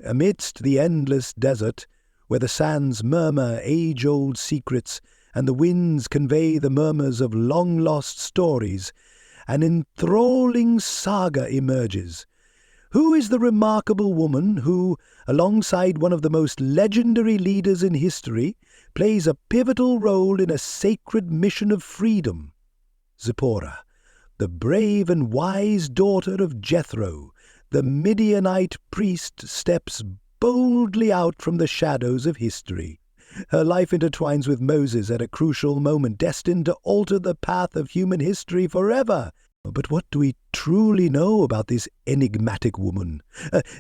amidst the endless desert, where the sands murmur age-old secrets and the winds convey the murmurs of long-lost stories, an enthralling saga emerges. Who is the remarkable woman who, alongside one of the most legendary leaders in history, plays a pivotal role in a sacred mission of freedom? Zipporah, the brave and wise daughter of Jethro, the Midianite priest, steps boldly out from the shadows of history. Her life intertwines with Moses at a crucial moment destined to alter the path of human history forever. But what do we truly know about this enigmatic woman?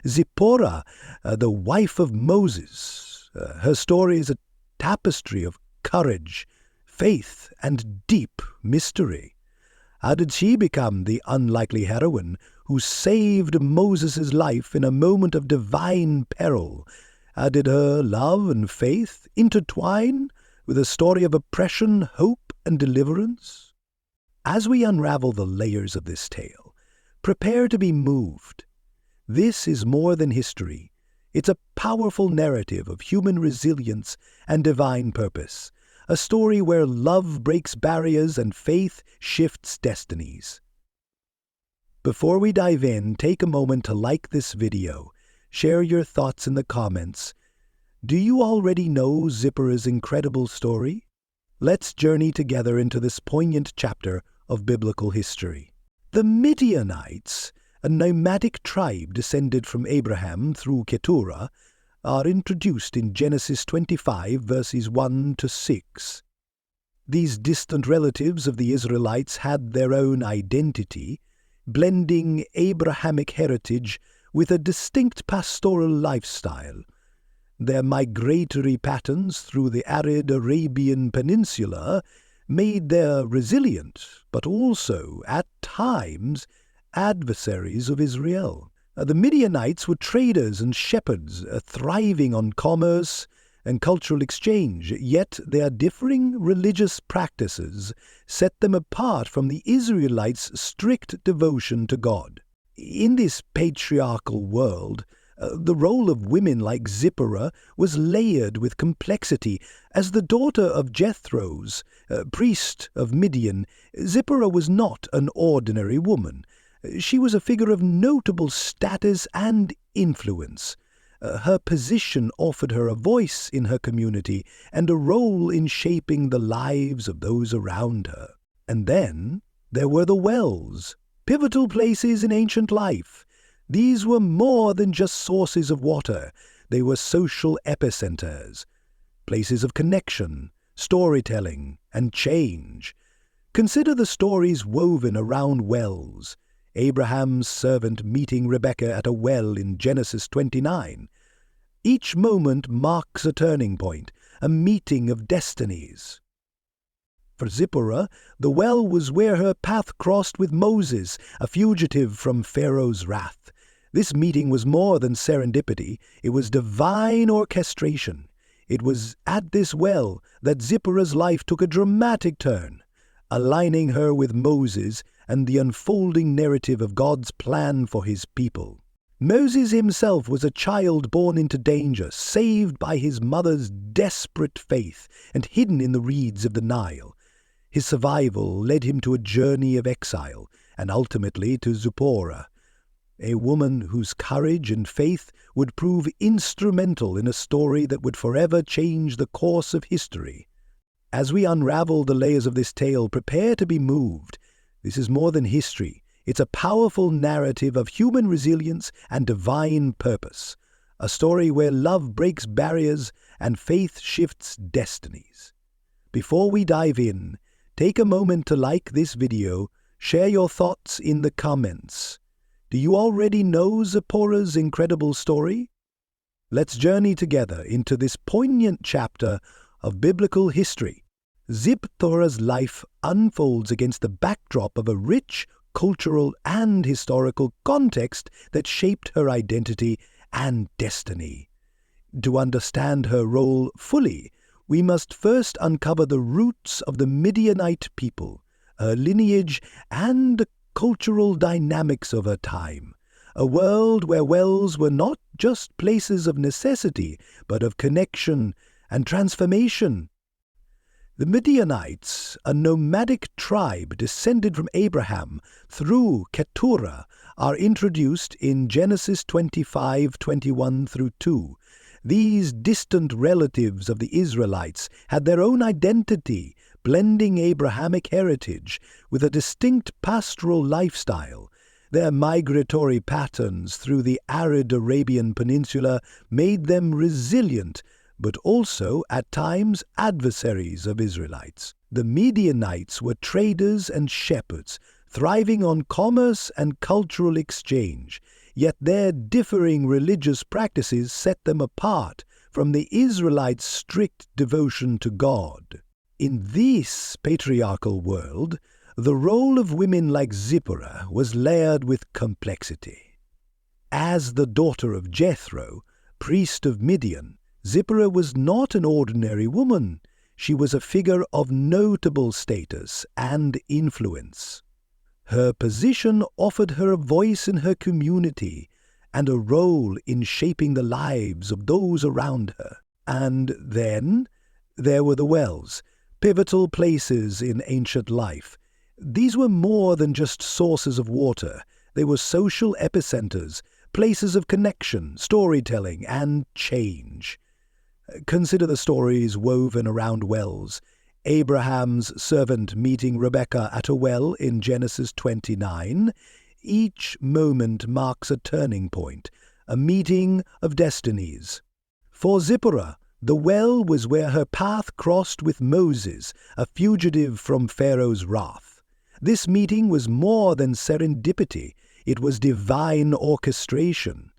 Zipporah, the wife of Moses. Her story is a tapestry of courage, faith, and deep mystery. How did she become the unlikely heroine who saved Moses' life in a moment of divine peril? How did her love and faith intertwine with a story of oppression, hope, and deliverance? As we unravel the layers of this tale, prepare to be moved. This is more than history. It's a powerful narrative of human resilience and divine purpose, a story where love breaks barriers and faith shifts destinies. Before we dive in, take a moment to like this video. Share your thoughts in the comments. Do you already know Zipporah's incredible story? Let's journey together into this poignant chapter of biblical history. The Midianites, a nomadic tribe descended from Abraham through Keturah, are introduced in Genesis 25, verses 1 to 6. These distant relatives of the Israelites had their own identity, blending Abrahamic heritage with a distinct pastoral lifestyle. Their migratory patterns through the arid Arabian Peninsula made them resilient, but also, at times, adversaries of Israel. The Midianites were traders and shepherds, thriving on commerce and cultural exchange, yet their differing religious practices set them apart from the Israelites' strict devotion to God. In this patriarchal world, the role of women like Zipporah was layered with complexity. As the daughter of Jethro's, priest of Midian, Zipporah was not an ordinary woman. She was a figure of notable status and influence. Her position offered her a voice in her community and a role in shaping the lives of those around her. And then there were the wells, pivotal places in ancient life. These were more than just sources of water. They were social epicenters, places of connection, storytelling, and change. Consider the stories woven around wells. Abraham's servant meeting Rebekah at a well in Genesis 29. Each moment marks a turning point, a meeting of destinies. For Zipporah, the well was where her path crossed with Moses, a fugitive from Pharaoh's wrath. This meeting was more than serendipity, it was divine orchestration. It was at this well that Zipporah's life took a dramatic turn, aligning her with Moses and the unfolding narrative of God's plan for his people. Moses himself was a child born into danger, saved by his mother's desperate faith and hidden in the reeds of the Nile. His survival led him to a journey of exile and ultimately to Zipporah, a woman whose courage and faith would prove instrumental in a story that would forever change the course of history. As we unravel the layers of this tale, prepare to be moved. This is more than history. It's a powerful narrative of human resilience and divine purpose, a story where love breaks barriers and faith shifts destinies. Before we dive in, take a moment to like this video, share your thoughts in the comments. Do you already know Zipporah's incredible story? Let's journey together into this poignant chapter of biblical history. Zipporah's life unfolds against the backdrop of a rich cultural and historical context that shaped her identity and destiny. To understand her role fully, we must first uncover the roots of the Midianite people, her lineage, and the cultural dynamics of her time. a world where wells were not just places of necessity, but of connection and transformation. The Midianites, a nomadic tribe descended from Abraham through Keturah, are introduced in Genesis 25:21 through 2. These distant relatives of the Israelites had their own identity, blending Abrahamic heritage with a distinct pastoral lifestyle. Their migratory patterns through the arid Arabian Peninsula made them resilient, but also, at times, adversaries of Israelites. The Midianites were traders and shepherds, thriving on commerce and cultural exchange, yet their differing religious practices set them apart from the Israelites' strict devotion to God. In this patriarchal world, the role of women like Zipporah was layered with complexity. As the daughter of Jethro, priest of Midian, Zipporah was not an ordinary woman. She was a figure of notable status and influence. Her position offered her a voice in her community and a role in shaping the lives of those around her. And then there were the wells, pivotal places in ancient life. These were more than just sources of water. They were social epicenters, places of connection, storytelling, and change. Consider the stories woven around wells. Abraham's servant meeting Rebekah at a well in Genesis 29. Each moment marks a turning point, a meeting of destinies. For Zipporah, the well was where her path crossed with Moses, a fugitive from Pharaoh's wrath. This meeting was more than serendipity. It was divine orchestration.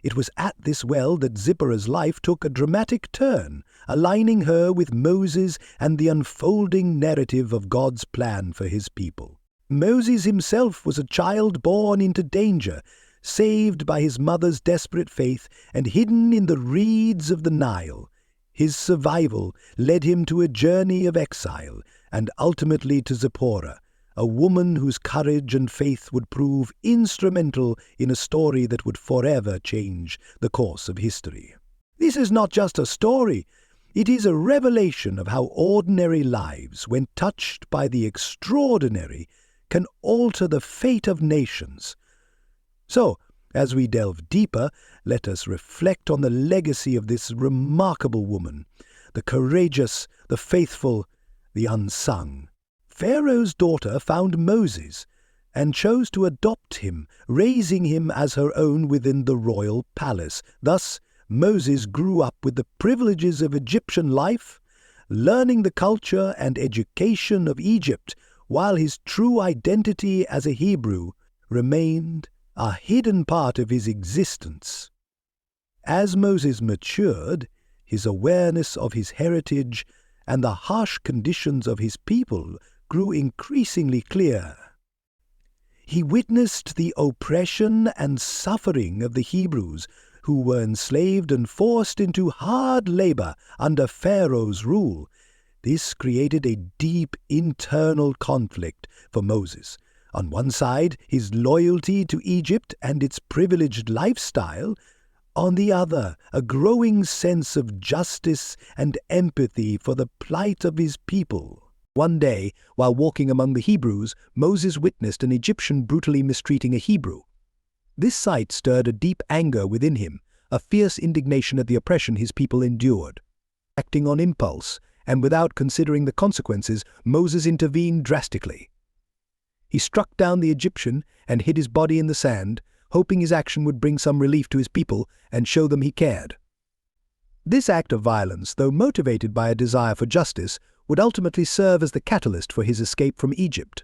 It was at this well that Zipporah's life took a dramatic turn, aligning her with Moses and the unfolding narrative of God's plan for his people. Moses himself was a child born into danger, saved by his mother's desperate faith and hidden in the reeds of the Nile. His survival led him to a journey of exile and ultimately to Zipporah, a woman whose courage and faith would prove instrumental in a story that would forever change the course of history. This is not just a story. It is a revelation of how ordinary lives, when touched by the extraordinary, can alter the fate of nations. So, as we delve deeper, let us reflect on the legacy of this remarkable woman, the courageous, the faithful, the unsung. Pharaoh's daughter found Moses and chose to adopt him, raising him as her own within the royal palace. Thus, Moses grew up with the privileges of Egyptian life, learning the culture and education of Egypt, while his true identity as a Hebrew remained a hidden part of his existence. As Moses matured, his awareness of his heritage and the harsh conditions of his people grew increasingly clear. He witnessed the oppression and suffering of the Hebrews, who were enslaved and forced into hard labor under Pharaoh's rule. This created a deep internal conflict for Moses. On one side, his loyalty to Egypt and its privileged lifestyle. On the other, a growing sense of justice and empathy for the plight of his people. One day, while walking among the Hebrews, Moses witnessed an Egyptian brutally mistreating a Hebrew. This sight stirred a deep anger within him, a fierce indignation at the oppression his people endured. Acting on impulse, and without considering the consequences, Moses intervened drastically. He struck down the Egyptian and hid his body in the sand, hoping his action would bring some relief to his people and show them he cared. This act of violence, though motivated by a desire for justice, would ultimately serve as the catalyst for his escape from Egypt.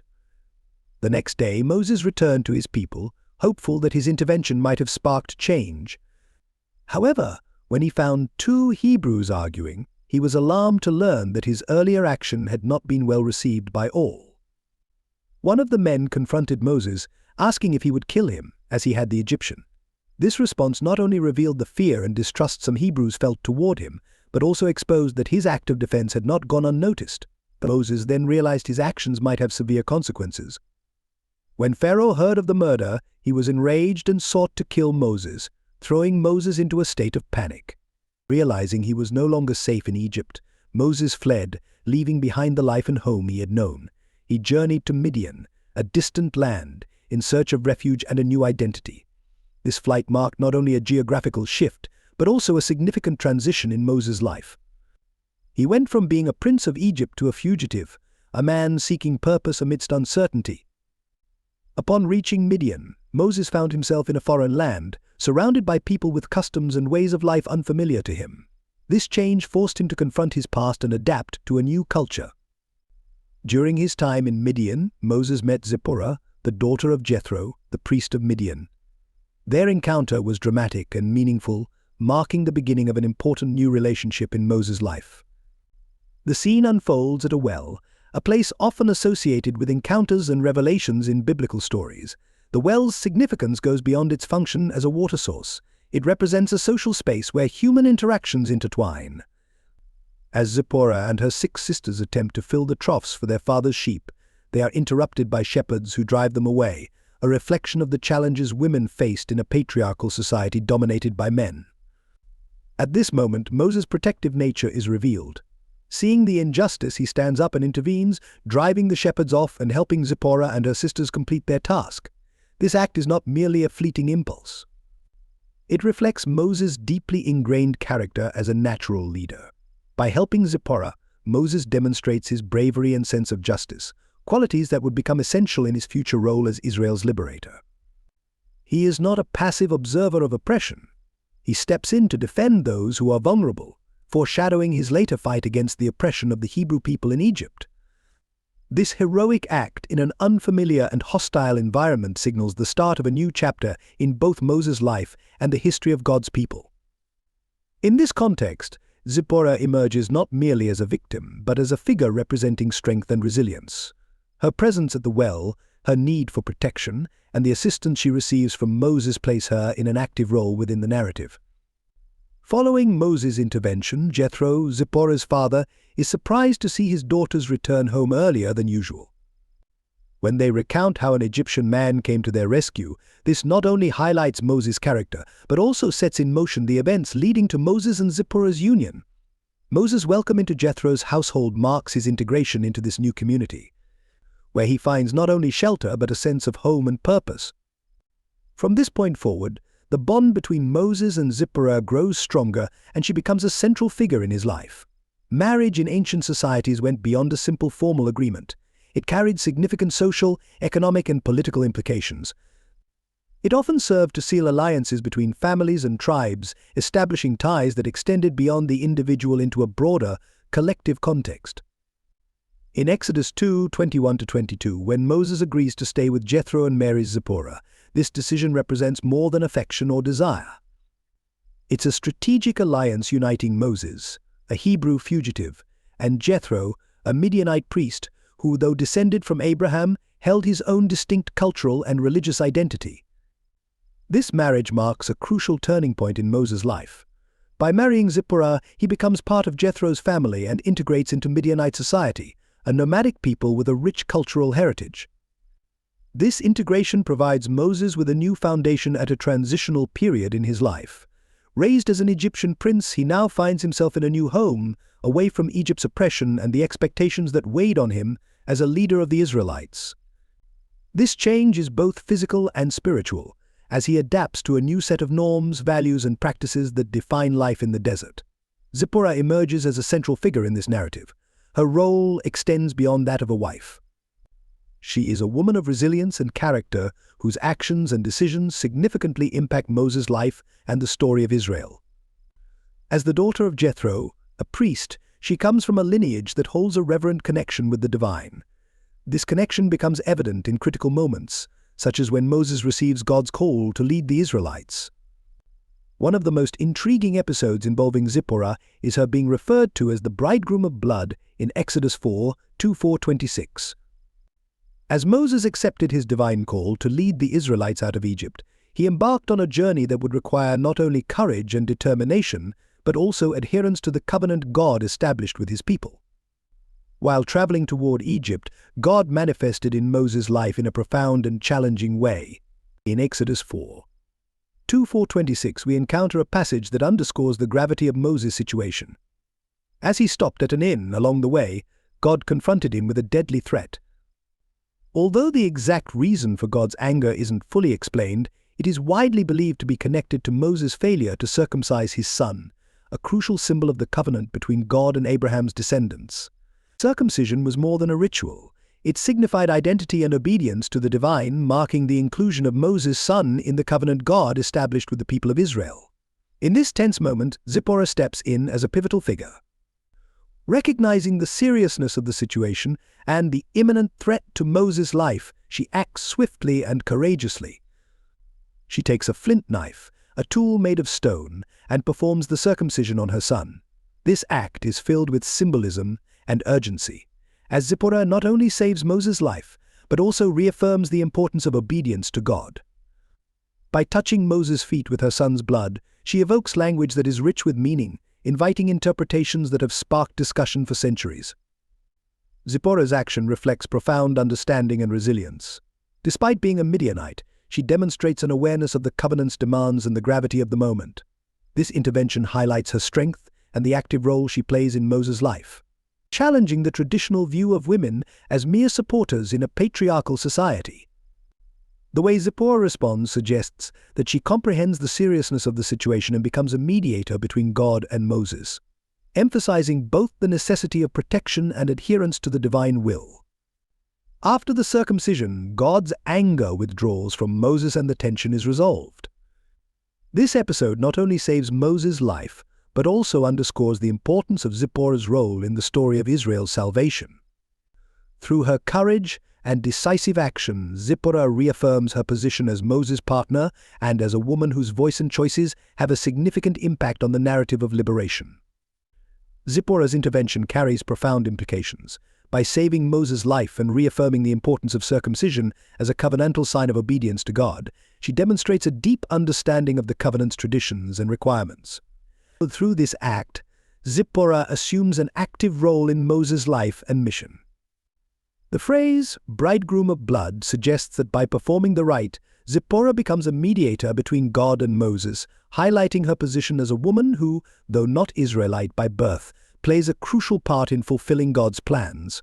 The next day, Moses returned to his people, hopeful that his intervention might have sparked change. However, when he found two Hebrews arguing, he was alarmed to learn that his earlier action had not been well received by all. One of the men confronted Moses, asking if he would kill him, as he had the Egyptian. This response not only revealed the fear and distrust some Hebrews felt toward him, but also exposed that his act of defense had not gone unnoticed. Moses then realized his actions might have severe consequences. When Pharaoh heard of the murder, he was enraged and sought to kill Moses, throwing Moses into a state of panic. Realizing he was no longer safe in Egypt, Moses fled, leaving behind the life and home he had known. He journeyed to Midian, a distant land, in search of refuge and a new identity. This flight marked not only a geographical shift, but also a significant transition in Moses' life. He went from being a prince of Egypt to a fugitive, a man seeking purpose amidst uncertainty. Upon reaching Midian, Moses found himself in a foreign land, surrounded by people with customs and ways of life unfamiliar to him. This change forced him to confront his past and adapt to a new culture. During his time in Midian, Moses met Zipporah, the daughter of Jethro, the priest of Midian. Their encounter was dramatic and meaningful, marking the beginning of an important new relationship in Moses' life. The scene unfolds at a well, a place often associated with encounters and revelations in biblical stories. The well's significance goes beyond its function as a water source. It represents a social space where human interactions intertwine. As Zipporah and her 6 sisters attempt to fill the troughs for their father's sheep, they are interrupted by shepherds who drive them away, a reflection of the challenges women faced in a patriarchal society dominated by men. At this moment, Moses' protective nature is revealed. Seeing the injustice, he stands up and intervenes, driving the shepherds off and helping Zipporah and her sisters complete their task. This act is not merely a fleeting impulse. It reflects Moses' deeply ingrained character as a natural leader. By helping Zipporah, Moses demonstrates his bravery and sense of justice, qualities that would become essential in his future role as Israel's liberator. He is not a passive observer of oppression. He steps in to defend those who are vulnerable, foreshadowing his later fight against the oppression of the Hebrew people in Egypt. This heroic act in an unfamiliar and hostile environment signals the start of a new chapter in both Moses' life and the history of God's people. In this context, Zipporah emerges not merely as a victim, but as a figure representing strength and resilience. Her presence at the well, her need for protection, and the assistance she receives from Moses place her in an active role within the narrative. Following Moses' intervention, Jethro, Zipporah's father, is surprised to see his daughters return home earlier than usual. When they recount how an Egyptian man came to their rescue, this not only highlights Moses' character, but also sets in motion the events leading to Moses and Zipporah's union. Moses' welcome into Jethro's household marks his integration into this new community, where he finds not only shelter but a sense of home and purpose. From this point forward, the bond between Moses and Zipporah grows stronger, and she becomes a central figure in his life. Marriage in ancient societies went beyond a simple formal agreement. It carried significant social, economic, and political implications. It often served to seal alliances between families and tribes, establishing ties that extended beyond the individual into a broader, collective context. In Exodus 2:21-22, when Moses agrees to stay with Jethro and marries Zipporah, this decision represents more than affection or desire. It's a strategic alliance uniting Moses, a Hebrew fugitive, and Jethro, a Midianite priest who, though descended from Abraham, held his own distinct cultural and religious identity. This marriage marks a crucial turning point in Moses' life. By marrying Zipporah, he becomes part of Jethro's family and integrates into Midianite society, a nomadic people with a rich cultural heritage. This integration provides Moses with a new foundation at a transitional period in his life. Raised as an Egyptian prince, he now finds himself in a new home, away from Egypt's oppression and the expectations that weighed on him as a leader of the Israelites. This change is both physical and spiritual, as he adapts to a new set of norms, values, and practices that define life in the desert. Zipporah emerges as a central figure in this narrative. Her role extends beyond that of a wife. She is a woman of resilience and character whose actions and decisions significantly impact Moses' life and the story of Israel. As the daughter of Jethro, a priest, she comes from a lineage that holds a reverent connection with the divine. This connection becomes evident in critical moments, such as when Moses receives God's call to lead the Israelites. One of the most intriguing episodes involving Zipporah is her being referred to as the bridegroom of blood in Exodus 4:24-26. As Moses accepted his divine call to lead the Israelites out of Egypt, he embarked on a journey that would require not only courage and determination, but also adherence to the covenant God established with his people. While traveling toward Egypt, God manifested in Moses' life in a profound and challenging way. In Exodus 4:2-4:26, we encounter a passage that underscores the gravity of Moses' situation. As he stopped at an inn along the way, God confronted him with a deadly threat. Although the exact reason for God's anger isn't fully explained, it is widely believed to be connected to Moses' failure to circumcise his son, a crucial symbol of the covenant between God and Abraham's descendants. Circumcision was more than a ritual. It signified identity and obedience to the divine, marking the inclusion of Moses' son in the covenant God established with the people of Israel. In this tense moment, Zipporah steps in as a pivotal figure. Recognizing the seriousness of the situation and the imminent threat to Moses' life, she acts swiftly and courageously. She takes a flint knife, a tool made of stone, and performs the circumcision on her son. This act is filled with symbolism and urgency, as Zipporah not only saves Moses' life, but also reaffirms the importance of obedience to God. By touching Moses' feet with her son's blood, she evokes language that is rich with meaning, inviting interpretations that have sparked discussion for centuries. Zipporah's action reflects profound understanding and resilience. Despite being a Midianite, she demonstrates an awareness of the covenant's demands and the gravity of the moment. This intervention highlights her strength and the active role she plays in Moses' life, challenging the traditional view of women as mere supporters in a patriarchal society. The way Zipporah responds suggests that she comprehends the seriousness of the situation and becomes a mediator between God and Moses, emphasizing both the necessity of protection and adherence to the divine will. After the circumcision, God's anger withdraws from Moses and the tension is resolved. This episode not only saves Moses' life, but also underscores the importance of Zipporah's role in the story of Israel's salvation. Through her courage and decisive action, Zipporah reaffirms her position as Moses' partner and as a woman whose voice and choices have a significant impact on the narrative of liberation. Zipporah's intervention carries profound implications. By saving Moses' life and reaffirming the importance of circumcision as a covenantal sign of obedience to God, she demonstrates a deep understanding of the covenant's traditions and requirements. Through this act, Zipporah assumes an active role in Moses' life and mission. The phrase, bridegroom of blood, suggests that by performing the rite, Zipporah becomes a mediator between God and Moses, highlighting her position as a woman who, though not Israelite by birth, plays a crucial part in fulfilling God's plans.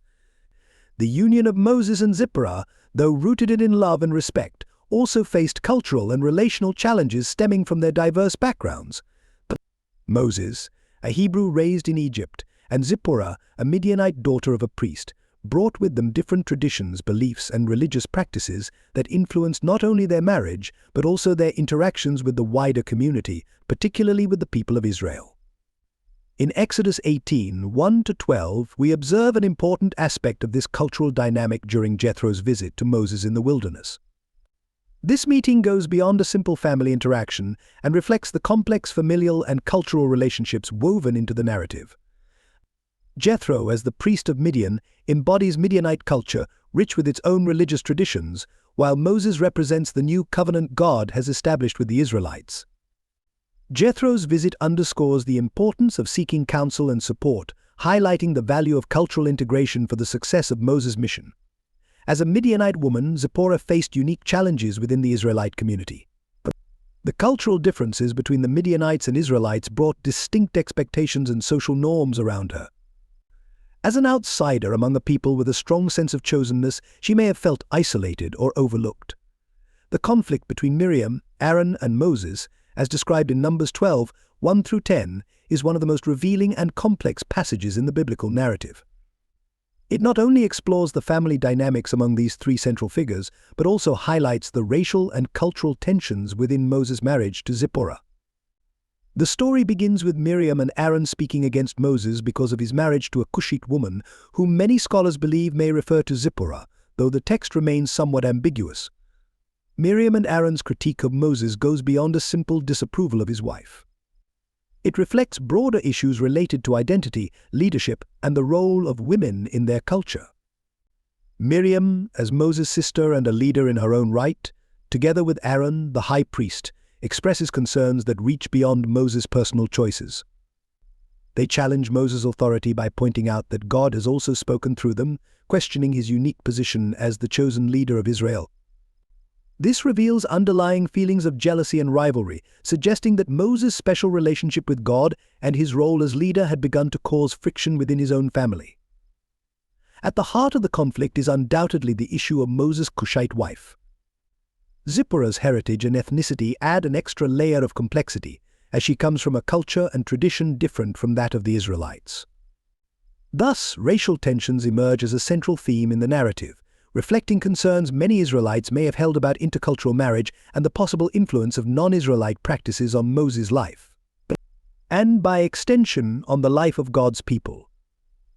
The union of Moses and Zipporah, though rooted in love and respect, also faced cultural and relational challenges stemming from their diverse backgrounds. Moses, a Hebrew raised in Egypt, and Zipporah, a Midianite daughter of a priest, brought with them different traditions, beliefs, and religious practices that influenced not only their marriage, but also their interactions with the wider community, particularly with the people of Israel. In Exodus 18:1-12, we observe an important aspect of this cultural dynamic during Jethro's visit to Moses in the wilderness. This meeting goes beyond a simple family interaction and reflects the complex familial and cultural relationships woven into the narrative. Jethro, as the priest of Midian, embodies Midianite culture, rich with its own religious traditions, while Moses represents the new covenant God has established with the Israelites. Jethro's visit underscores the importance of seeking counsel and support, highlighting the value of cultural integration for the success of Moses' mission. As a Midianite woman, Zipporah faced unique challenges within the Israelite community. The cultural differences between the Midianites and Israelites brought distinct expectations and social norms around her. As an outsider among a people with a strong sense of chosenness, she may have felt isolated or overlooked. The conflict between Miriam, Aaron, and Moses, as described in Numbers 12:1-10, is one of the most revealing and complex passages in the biblical narrative. It not only explores the family dynamics among these three central figures, but also highlights the racial and cultural tensions within Moses' marriage to Zipporah. The story begins with Miriam and Aaron speaking against Moses because of his marriage to a Cushite woman, whom many scholars believe may refer to Zipporah, though the text remains somewhat ambiguous. Miriam and Aaron's critique of Moses goes beyond a simple disapproval of his wife. It reflects broader issues related to identity, leadership, and the role of women in their culture. Miriam, as Moses' sister and a leader in her own right, together with Aaron, the high priest, expresses concerns that reach beyond Moses' personal choices. They challenge Moses' authority by pointing out that God has also spoken through them, questioning his unique position as the chosen leader of Israel. This reveals underlying feelings of jealousy and rivalry, suggesting that Moses' special relationship with God and his role as leader had begun to cause friction within his own family. At the heart of the conflict is undoubtedly the issue of Moses' Cushite wife. Zipporah's heritage and ethnicity add an extra layer of complexity, as she comes from a culture and tradition different from that of the Israelites. Thus, racial tensions emerge as a central theme in the narrative, reflecting concerns many Israelites may have held about intercultural marriage and the possible influence of non-Israelite practices on Moses' life, and by extension on the life of God's people.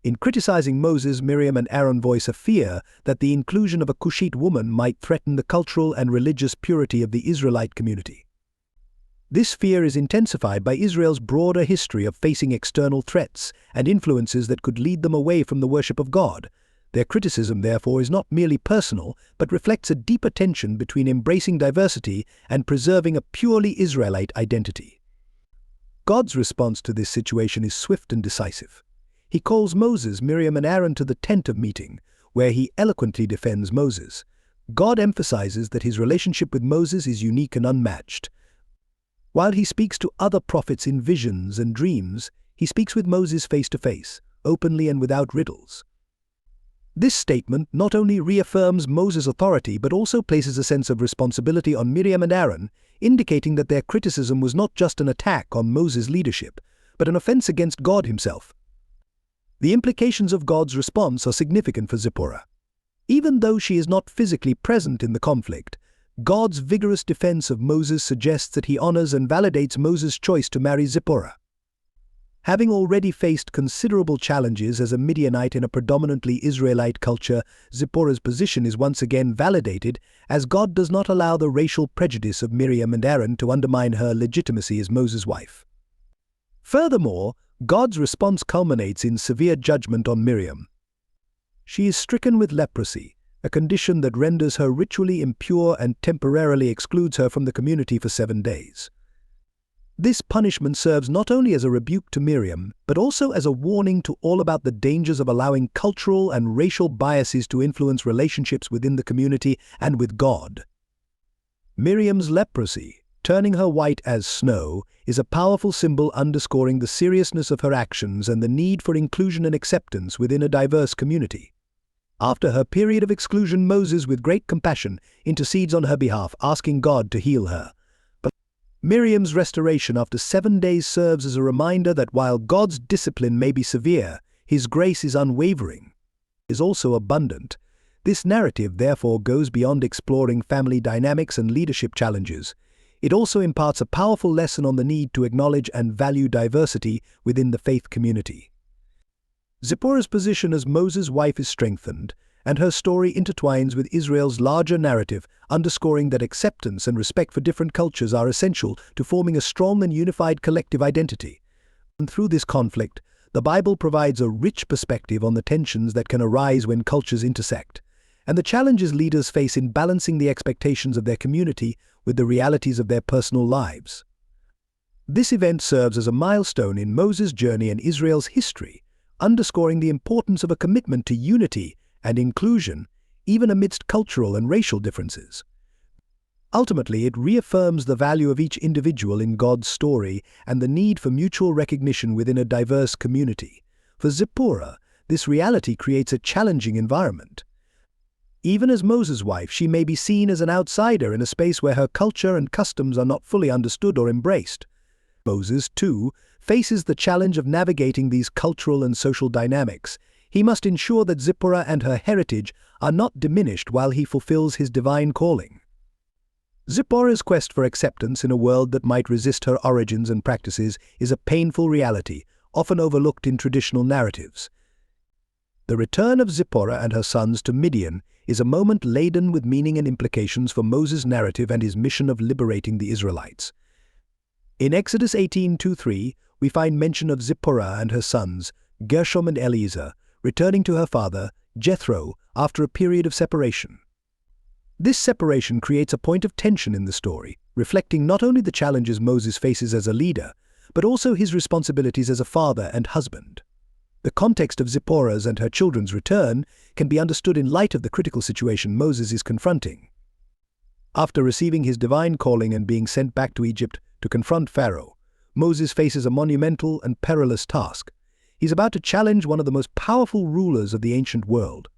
In criticizing Moses, Miriam and Aaron voice a fear that the inclusion of a Cushite woman might threaten the cultural and religious purity of the Israelite community. This fear is intensified by Israel's broader history of facing external threats and influences that could lead them away from the worship of God. Their criticism, therefore, is not merely personal, but reflects a deeper tension between embracing diversity and preserving a purely Israelite identity. God's response to this situation is swift and decisive. He calls Moses, Miriam, and Aaron to the tent of meeting, where he eloquently defends Moses. God emphasizes that his relationship with Moses is unique and unmatched. While he speaks to other prophets in visions and dreams, he speaks with Moses face to face, openly and without riddles. This statement not only reaffirms Moses' authority but also places a sense of responsibility on Miriam and Aaron, indicating that their criticism was not just an attack on Moses' leadership, but an offense against God himself. The implications of God's response are significant for Zipporah. Even though she is not physically present in the conflict, God's vigorous defense of Moses suggests that he honors and validates Moses' choice to marry Zipporah. Having already faced considerable challenges as a Midianite in a predominantly Israelite culture, Zipporah's position is once again validated, as God does not allow the racial prejudice of Miriam and Aaron to undermine her legitimacy as Moses' wife. Furthermore, God's response culminates in severe judgment on Miriam. She is stricken with leprosy, a condition that renders her ritually impure and temporarily excludes her from the community for 7 days. This punishment serves not only as a rebuke to Miriam, but also as a warning to all about the dangers of allowing cultural and racial biases to influence relationships within the community and with God. Miriam's leprosy, turning her white as snow, is a powerful symbol underscoring the seriousness of her actions and the need for inclusion and acceptance within a diverse community. After her period of exclusion, Moses, with great compassion, intercedes on her behalf, asking God to heal her. Miriam's restoration after 7 days serves as a reminder that while God's discipline may be severe, his grace is unwavering, is also abundant. This narrative therefore goes beyond exploring family dynamics and leadership challenges. It also imparts a powerful lesson on the need to acknowledge and value diversity within the faith community. Zipporah's position as Moses' wife is strengthened, and her story intertwines with Israel's larger narrative, underscoring that acceptance and respect for different cultures are essential to forming a strong and unified collective identity. And through this conflict, the Bible provides a rich perspective on the tensions that can arise when cultures intersect, and the challenges leaders face in balancing the expectations of their community with the realities of their personal lives. This event serves as a milestone in Moses' journey and Israel's history, underscoring the importance of a commitment to unity and inclusion, even amidst cultural and racial differences. Ultimately, it reaffirms the value of each individual in God's story and the need for mutual recognition within a diverse community. For Zipporah, this reality creates a challenging environment. Even as Moses' wife, she may be seen as an outsider in a space where her culture and customs are not fully understood or embraced. Moses, too, faces the challenge of navigating these cultural and social dynamics. He must ensure that Zipporah and her heritage are not diminished while he fulfills his divine calling. Zipporah's quest for acceptance in a world that might resist her origins and practices is a painful reality, often overlooked in traditional narratives. The return of Zipporah and her sons to Midian is a moment laden with meaning and implications for Moses' narrative and his mission of liberating the Israelites. In Exodus 18:2-3, we find mention of Zipporah and her sons, Gershom and Eliezer, returning to her father, Jethro, after a period of separation. This separation creates a point of tension in the story, reflecting not only the challenges Moses faces as a leader, but also his responsibilities as a father and husband. The context of Zipporah's and her children's return can be understood in light of the critical situation Moses is confronting. After receiving his divine calling and being sent back to Egypt to confront Pharaoh, Moses faces a monumental and perilous task. He's about to challenge one of the most powerful rulers of the ancient world.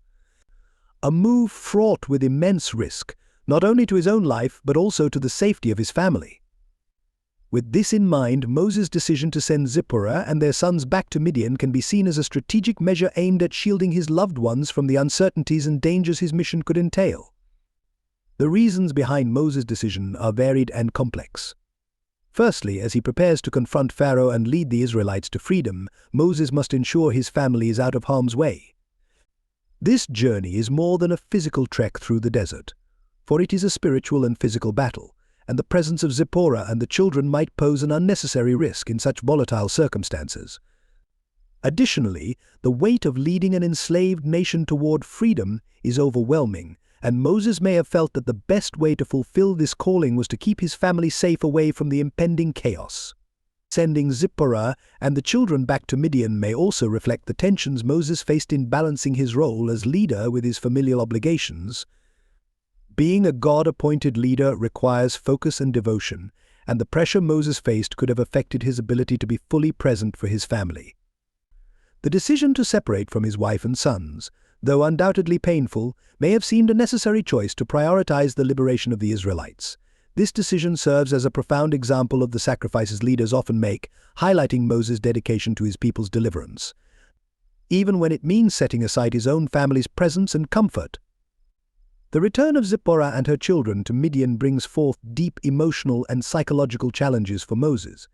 A move fraught with immense risk, not only to his own life but also to the safety of his family. With this in mind, Moses' decision to send Zipporah and their sons back to Midian can be seen as a strategic measure aimed at shielding his loved ones from the uncertainties and dangers his mission could entail. The reasons behind Moses' decision are varied and complex. Firstly, as he prepares to confront Pharaoh and lead the Israelites to freedom, Moses must ensure his family is out of harm's way. This journey is more than a physical trek through the desert, for it is a spiritual and physical battle, and the presence of Zipporah and the children might pose an unnecessary risk in such volatile circumstances. Additionally, the weight of leading an enslaved nation toward freedom is overwhelming, and Moses may have felt that the best way to fulfill this calling was to keep his family safe away from the impending chaos. Sending Zipporah and the children back to Midian may also reflect the tensions Moses faced in balancing his role as leader with his familial obligations. Being a God-appointed leader requires focus and devotion, and the pressure Moses faced could have affected his ability to be fully present for his family. The decision to separate from his wife and sons, though undoubtedly painful, may have seemed a necessary choice to prioritize the liberation of the Israelites. This decision serves as a profound example of the sacrifices leaders often make, highlighting Moses' dedication to his people's deliverance, even when it means setting aside his own family's presence and comfort. The return of Zipporah and her children to Midian brings forth deep emotional and psychological challenges for Moses.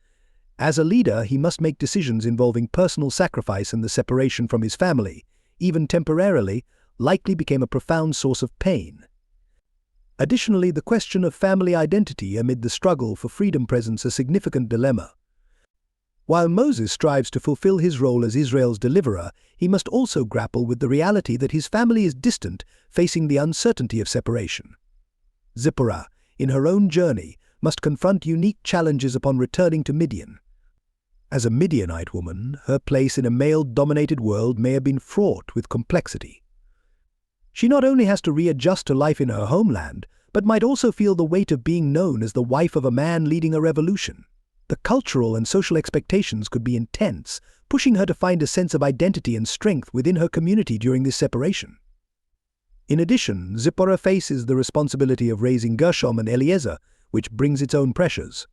As a leader, he must make decisions involving personal sacrifice, and the separation from his family, even temporarily, likely became a profound source of pain. Additionally, the question of family identity amid the struggle for freedom presents a significant dilemma. While Moses strives to fulfill his role as Israel's deliverer, he must also grapple with the reality that his family is distant, facing the uncertainty of separation. Zipporah, in her own journey, must confront unique challenges upon returning to Midian. As a Midianite woman, her place in a male-dominated world may have been fraught with complexity. She not only has to readjust to life in her homeland, but might also feel the weight of being known as the wife of a man leading a revolution. The cultural and social expectations could be intense, pushing her to find a sense of identity and strength within her community during this separation. In addition, Zipporah faces the responsibility of raising Gershom and Eliezer, which brings its own pressures.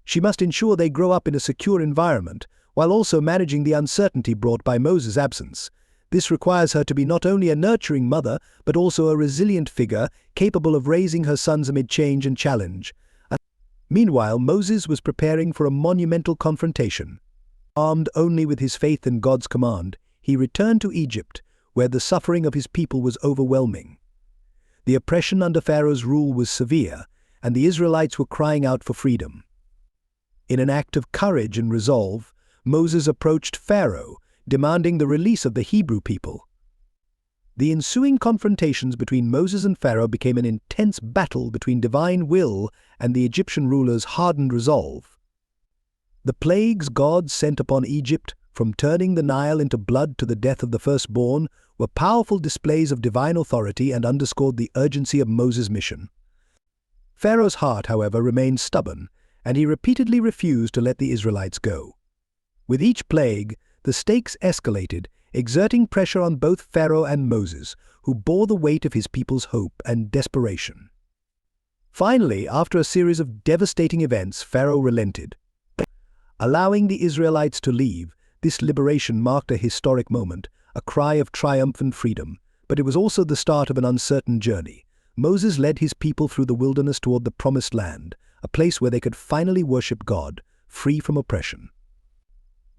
She must ensure they grow up in a secure environment, while also managing the uncertainty brought by Moses' absence. This requires her to be not only a nurturing mother, but also a resilient figure, capable of raising her sons amid change and challenge. Meanwhile, Moses was preparing for a monumental confrontation. Armed only with his faith in God's command, he returned to Egypt, where the suffering of his people was overwhelming. The oppression under Pharaoh's rule was severe, and the Israelites were crying out for freedom. In an act of courage and resolve, Moses approached Pharaoh, demanding the release of the Hebrew people. The ensuing confrontations between Moses and Pharaoh became an intense battle between divine will and the Egyptian ruler's hardened resolve. The plagues God sent upon Egypt, from turning the Nile into blood to the death of the firstborn, were powerful displays of divine authority and underscored the urgency of Moses' mission. Pharaoh's heart, however, remained stubborn, and he repeatedly refused to let the Israelites go. With each plague, the stakes escalated, exerting pressure on both Pharaoh and Moses, who bore the weight of his people's hope and desperation. Finally, after a series of devastating events, Pharaoh relented. Allowing the Israelites to leave, this liberation marked a historic moment, a cry of triumphant freedom, but it was also the start of an uncertain journey. Moses led his people through the wilderness toward the Promised Land, a place where they could finally worship God, free from oppression.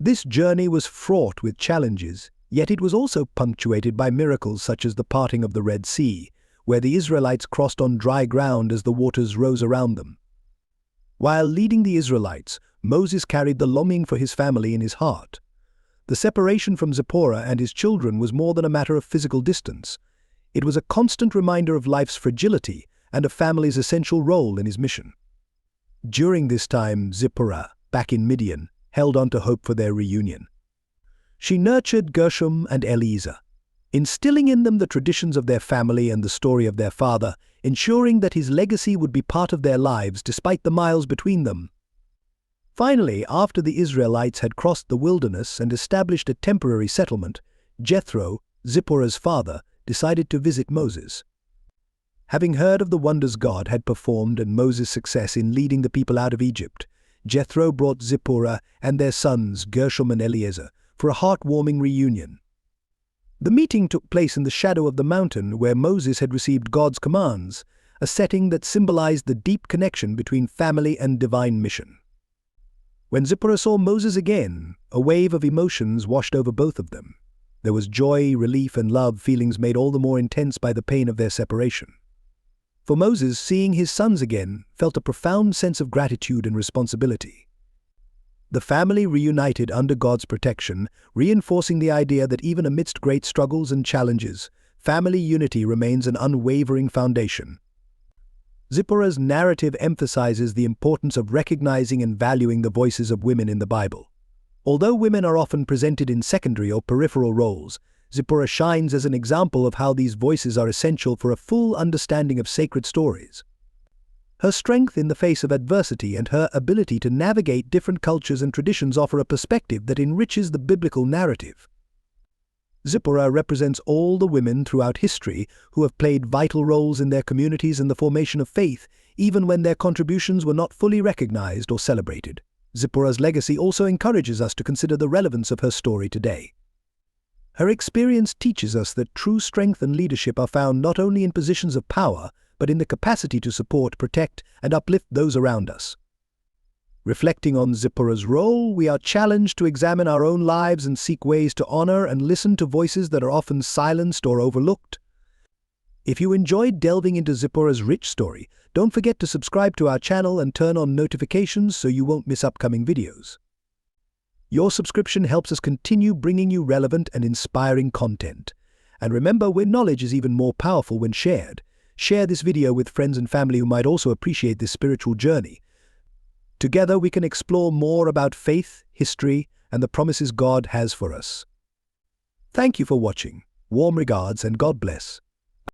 This journey was fraught with challenges, yet it was also punctuated by miracles such as the parting of the Red Sea, where the Israelites crossed on dry ground as the waters rose around them. While leading the Israelites, Moses carried the longing for his family in his heart. The separation from Zipporah and his children was more than a matter of physical distance. It was a constant reminder of life's fragility and a family's essential role in his mission. During this time, Zipporah, back in Midian, held on to hope for their reunion. She nurtured Gershom and Eliezer, instilling in them the traditions of their family and the story of their father, ensuring that his legacy would be part of their lives despite the miles between them. Finally, after the Israelites had crossed the wilderness and established a temporary settlement, Jethro, Zipporah's father, decided to visit Moses. Having heard of the wonders God had performed and Moses' success in leading the people out of Egypt, Jethro brought Zipporah and their sons, Gershom and Eliezer, for a heartwarming reunion. The meeting took place in the shadow of the mountain where Moses had received God's commands, a setting that symbolized the deep connection between family and divine mission. When Zipporah saw Moses again, a wave of emotions washed over both of them. There was joy, relief, and love, feelings made all the more intense by the pain of their separation. For Moses, seeing his sons again felt a profound sense of gratitude and responsibility. The family reunited under God's protection, reinforcing the idea that even amidst great struggles and challenges, family unity remains an unwavering foundation. Zipporah's narrative emphasizes the importance of recognizing and valuing the voices of women in the Bible. Although women are often presented in secondary or peripheral roles, Zipporah shines as an example of how these voices are essential for a full understanding of sacred stories. Her strength in the face of adversity and her ability to navigate different cultures and traditions offer a perspective that enriches the biblical narrative. Zipporah represents all the women throughout history who have played vital roles in their communities and the formation of faith, even when their contributions were not fully recognized or celebrated. Zipporah's legacy also encourages us to consider the relevance of her story today. Her experience teaches us that true strength and leadership are found not only in positions of power, but in the capacity to support, protect, and uplift those around us. Reflecting on Zipporah's role, we are challenged to examine our own lives and seek ways to honor and listen to voices that are often silenced or overlooked. If you enjoyed delving into Zipporah's rich story, don't forget to subscribe to our channel and turn on notifications so you won't miss upcoming videos. Your subscription helps us continue bringing you relevant and inspiring content. And remember, where knowledge is even more powerful when shared. Share this video with friends and family who might also appreciate this spiritual journey. Together we can explore more about faith, history, and the promises God has for us. Thank you for watching. Warm regards and God bless.